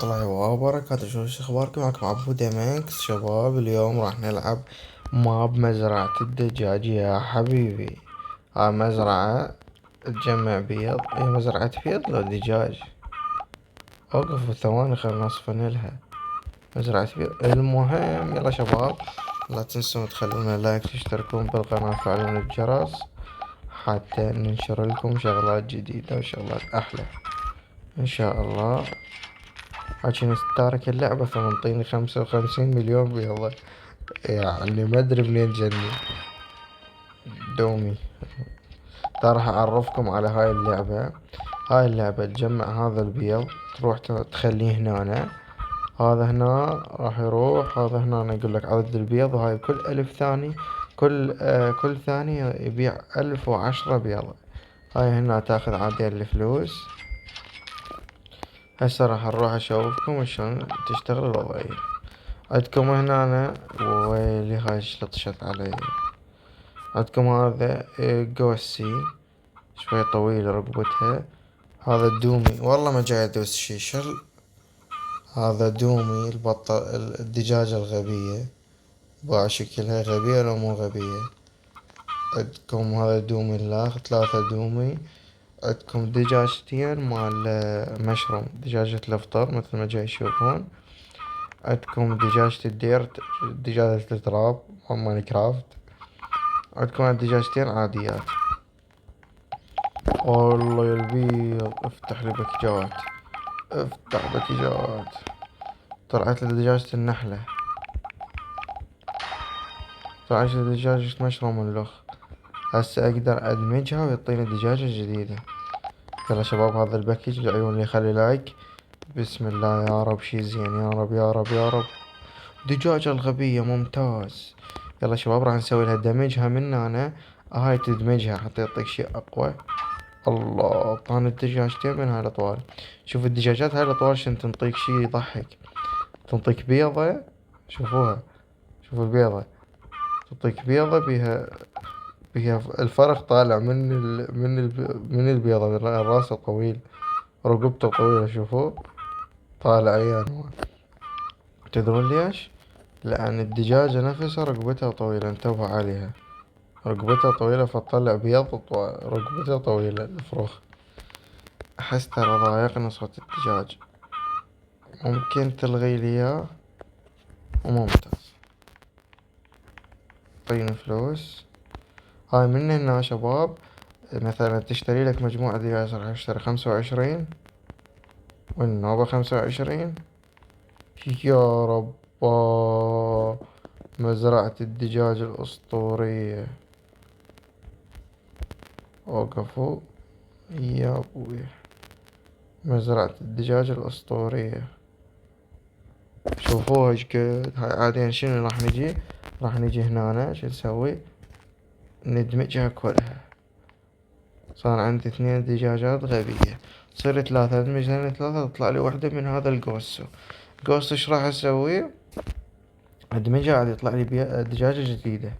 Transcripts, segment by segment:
الله وبركاته. شو اخباركم؟ معكم عبود ماكس شباب. اليوم راح نلعب ماب مزرعة الدجاج يا حبيبي. هاي مزرعة تجمع بيض. هي مزرعة بيض لو دجاج؟ اوقفوا ثواني خلنا نصفن لها. مزرعة بيض. المهم يلا شباب، لا تنسون تخلونا لايك، تشتركون بالقناة، وتفعلون الجرس حتى ننشر لكم شغلات جديدة وشغلات احلى ان شاء الله. عشان تارك اللعبة فمنطيني 55 مليون بيضة. يعني ما ادري منين جني دومي. راح اعرفكم على هاي اللعبة. هاي اللعبة تجمع هذا البيض، تروح تخليه هنا. هذا هنا راح يروح، هذا هنا أنا يقول لك عدد البيض، وهاي كل 1000 ثاني، كل ثانية يبيع 1010 بيضة. هاي هنا تاخذ عادي الفلوس. هسه راح نروح اشوفكم شلون تشتغل الوضعية. عندكم هنا ويلي هاي شلطشت علي. عندكم هذا جوسي، شوي طويلة رقبتها. هذا الدومي، والله ما جاي ادوس شي هذا دومي البطة، الدجاجة الغبية. باع شكلها غبية لو مو غبية. عندكم هذا دومي الاخ، 3 دومي. عندكم دجاجتين مال مشروم، دجاجة الافطار مثل ما جاي يشوفون. عندكم دجاجة الدير، دجاجة التراب مال ماينكرافت. عندكم دجاجتين عاديات. والله يا البيض، افتح لي باكجات، افتح باكجات. طلعت لي دجاجة النحلة، طلعت لي دجاجة مشروم اللخ. هسه اقدر ادمجها ويعطيني دجاجة جديدة. يلا شباب، هذا الباكج لعيون اللي يخلي لايك. بسم الله يا رب، شي زين يا رب يا رب يا رب. دجاجة الغبية ممتاز. يلا شباب، راح نسوي لها دمجها من هنا. هاي تدمجها حتى يعطيك شي اقوى. الله، طعن الدجاجتين من هاي الاطوال. شوف الدجاجات هاي الاطوال شن تنطيك شي يضحك. تنطيك بيضة، شوفوها، شوفوا البيضة. تعطيك بيضة بيها الفرخ طالع من البيضة. راسه طويل، رقبته طويلة، شوفوا طالع عيان. تدرون ليش؟ لأن الدجاجة نفسها رقبتها طويلة، انتبهوا عليها. رقبتها طويلة فتطلع بيض رقبتها طويلة الفرخ. أحس ترى ضايقني صوت الدجاج. ممكن تلغي لي إياه؟ وممتاز. طين فلوس. هاي من هنا يا شباب. مثلا تشتري لك مجموعة دجاج، راح اشتري 25، والنوبة 25. يا ربا، مزرعة الدجاج الأسطورية. وقفوا يا أبوي، مزرعة الدجاج الأسطورية. شوفوها ايش قد هاي. عادين شنو راح نجي؟ راح نجي هنا شو نسوي؟ ندمجها كلها. صار عندي 2 دجاجات غبية. تصير 3، ادمج هذين 3 تطلع لي وحدة من هذا القوسو. قوسو ايش راح اسوي؟ ادمجها عاد يطلع لي دجاجة جديدة.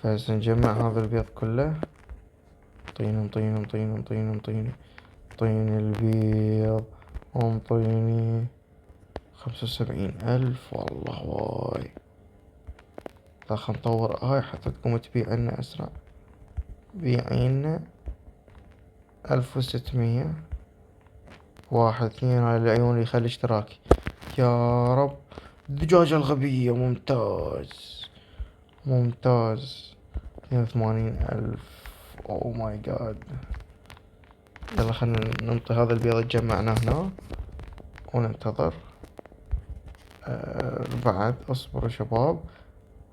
فهسه نجمع هذا البيض كله. طين طين البيض. انطيني 75 ألف، والله واي. لا خل نطور هاي حتى تقوم تبيع عنا أسرع. بيعينا 1600. 1 2. هاي العيون اللي يخلي اشتراكي. يا رب. الدجاجة الغبية ممتاز، ممتاز. 82 ألف. أوه ماي جاد. يلا خلنا ننطي هذا البيض اللي جمعناه هنا وننتظر. بعد اصبروا شباب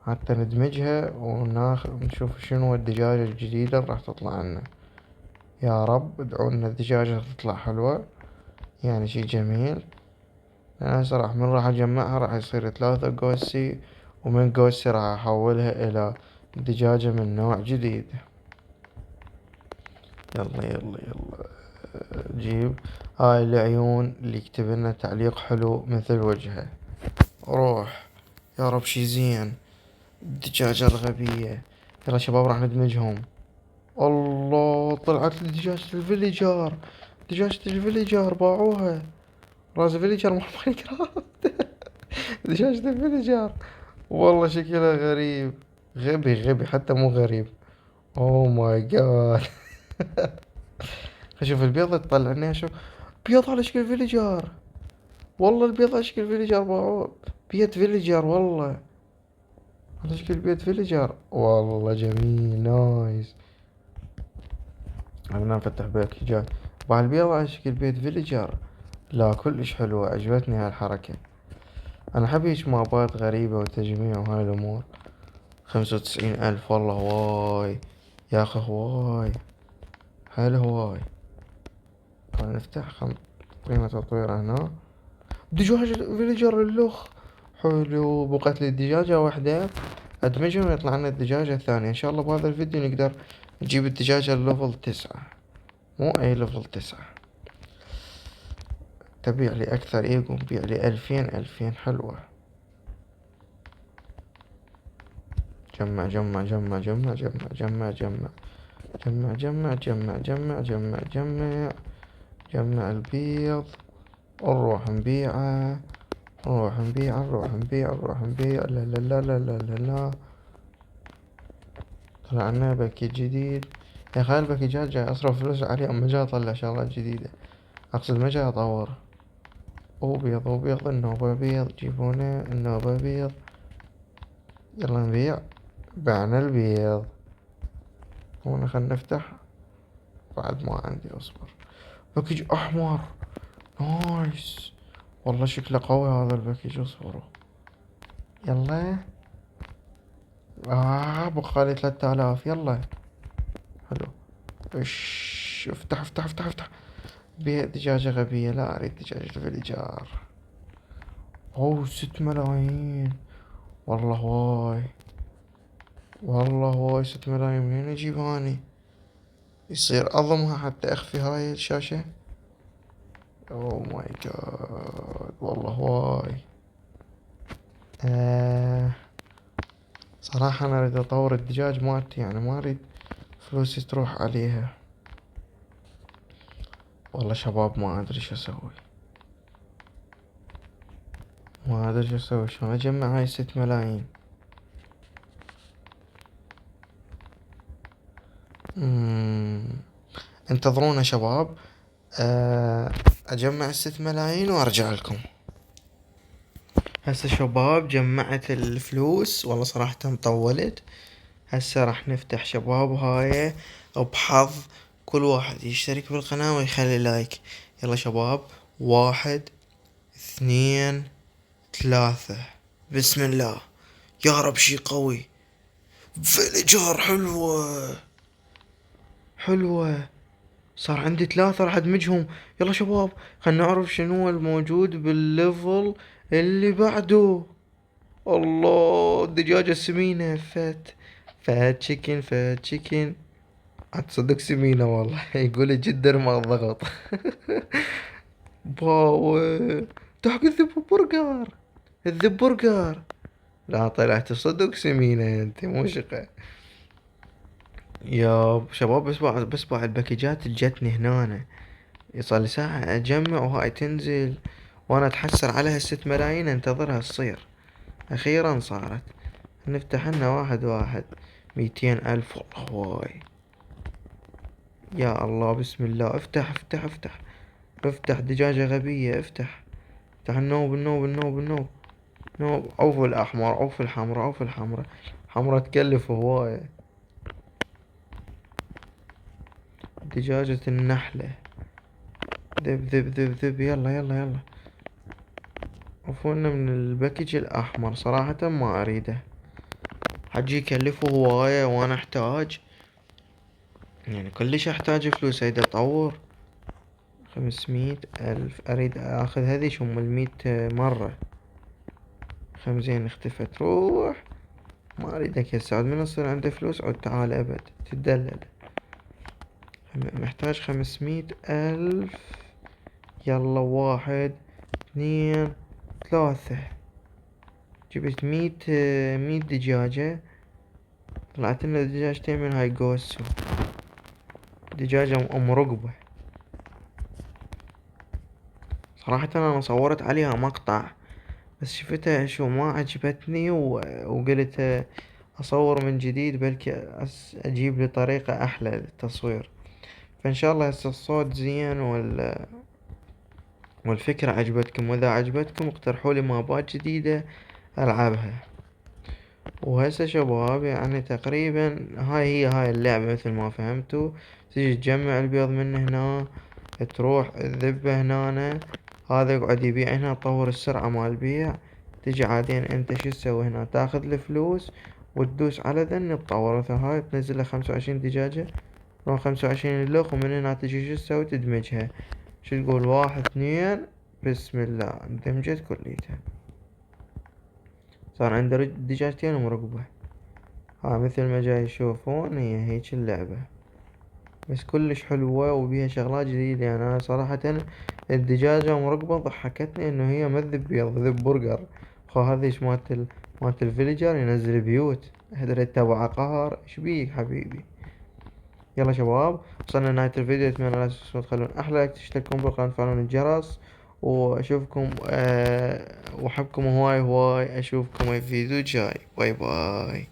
حتى ندمجها نشوف شنو الدجاجة الجديدة اللي راح تطلع لنا. يا رب ادعوا لنا الدجاجة تطلع حلوة، يعني شي جميل. انا صراحة من راح اجمعها راح يصير 3 قوسي، ومن قوسي راح احولها الى دجاجة من نوع جديد. يلا يلا يلا. جيب هاي العيون اللي يكتب لنا تعليق حلو مثل وجهه. روح يا رب شي زين. الدجاجة الغبية. يلا شباب راح ندمجهم. الله، طلعت لي دجاجة الفيليجر. دجاجة الفيليجر باعوها. راس فيليجر مال ماينكرافت. دجاجة الفيليجر. والله شكلها غريب. غبي حتى مو غريب. اوه ماي جاد. اشوف البيضة تطلع لنا شوف. بيض على شكل فيليجر. والله البيض على شكل فيليجر بعوض. بيض فيليجر والله. على شكل بيض فيليجر والله جميل نايس. انا نفتح باكجات. بعد البيض على شكل بيض فيليجر. لا كلش حلوة عجبتني هالحركة. انا احب هيج مابات غريبة وتجميع وهاي الامور. 95,000 والله هواي. يا اخي هواي. هل هواي. خلينا نفتح قيمة تطوير هنا. دجاج فيليجر اللخ. حلو بقت لي الدجاجة واحدة. ادمجهم يطلع لنا الدجاجة الثانية ان شاء الله بهذا الفيديو نقدر نجيب الدجاجة الليفل 9. مو اي ليفل 9. تبيع لي اكثر ايجو بيع لي 2000 حلوة. جمع جمع جمع جمع جمع جمع جمع جمع جمع جمع جمع جمع جمع جمع البيض. نروح نبيعه. نروح نبيع لا لا لا لا لا لا لا. طلع لنا باكيت جديد. يا اخي الباكيجات جاي اصرف فلوس عليه اما جاي اطلع شغلات جديدة. اقصد ما جاي اطور. وبيض النوبة بيض جيبونا النوبة بيض. يلا نبيع. بعنا البيض. هنا خلنا نفتح. بعد ما عندي اصبر. باكيج احمر. نايس. والله شكله قوي هذا الباكيج اصبروا. يلا. بقالي 3000 يلا. حلو. افتح. بيع دجاجة غبية لا اريد دجاجة الفيليجر. اوه 6 ملايين. والله هواي. والله هواي 6 ملايين منين اجيب هاني. يصير اضمها حتى اخفي هاي الشاشة. اوه ماي جاد والله هواي. آه. صراحة انا اريد اطور الدجاج مالتي يعني ما اريد فلوسي تروح عليها. والله شباب ما ادري شو اسوي. ما ادري شو اسوي شلون اجمع هاي 6 ملايين. مم. انتظرونا شباب. آه، اجمع ال6 ملايين وارجع لكم. هسه شباب جمعت الفلوس والله صراحة طولت. هسه راح نفتح شباب هاي بحظ. كل واحد يشترك بالقناة ويخلي لايك. يلا شباب. 1 2 3. بسم الله. يا رب شي قوي. فيليجر حلوة. صار عندي 3 راح ادمجهم. يلا شباب. خلنا نعرف شنو الموجود بالليفل اللي بعده. الله الدجاجة السمينة فات تشيكن. اتصدق سمينة والله. يقول جدا ما الضغط. باوي. تحق الذب برجر. لا طلعت صدق سمينة انت مو شقة. يا شباب بس بعد الباكجات جتني هنا. صار لي ساعة اجمع وهاي تنزل. وانا اتحسر على ال6 ملايين انتظرها تصير. اخيرا صارت. نفتح لنا واحد واحد. 200,000 والله هواي. يا الله بسم الله افتح دجاجة غبية افتح النوب. عوف الأحمر عوف الحمرا. حمرا تكلف هواية. دجاجة النحلة. ذب يلا. عفونا من الباكج الأحمر صراحة ما أريده. حجي يكلفه هواية وأنا أحتاج. يعني كلش أحتاج فلوس أريد أطور. 500,000 أريد أخذ هذيش هم 100 مرة. زين اختفت روح. ما أريدك يا سعد من يصير عنده فلوس عود تعال أبد تدلل. محتاج 500,000. يلا 1 2 3. جبت 100 دجاجة. طلعت لنا دجاجتين من هاي جوسو. دجاجة أم رقبة. صراحة انا صورت عليها مقطع، بس شفتها شو ما عجبتني وقلت اصور من جديد، بلكي اجيب لي طريقة احلى للتصوير. فان شاء الله هسه الصوت زين والفكرة عجبتكم، واذا عجبتكم اقترحوا لي مابات جديدة العبها. وهسه شباب يعني تقريبا هاي اللعبة مثل ما فهمتوا. تجي تجمع البيض من هنا، تروح تذبه هنا، هذا يقعد يبيع هنا، تطور السرعة مال البيع. تجي عادين انت شو تسوي هنا، تاخذ الفلوس وتدوس على ذن تطور، مثل هاي تنزل 25 دجاجة، روح 25 اللوخ، ومن هنا تجي شو تسوي تدمجها. شو تقول، 1 2، بسم الله اندمجت كليتها، صار عنده دجاجتين ومرقبة. ها مثل ما جاي يشوفون هي هيج اللعبة، بس كلش حلوة وبيها شغلات جديدة. يعني أنا صراحة الدجاجة مرقبة ضحكتني إنه هي ما تذب بيض، تذب برجر. خو هذيش مالت الفيليجر ينزل بيوت، هذا تبع قهر. ايش بيك حبيبي؟ يلا شباب، وصلنا لنهاية الفيديو، اتمنى لا تنسون تخلون احلى لايك، تشتركون بالقناة وتفعلون الجرس. واشوفكم واحبكم هواي هواي، اشوفكم في فيديو جاي. باي باي.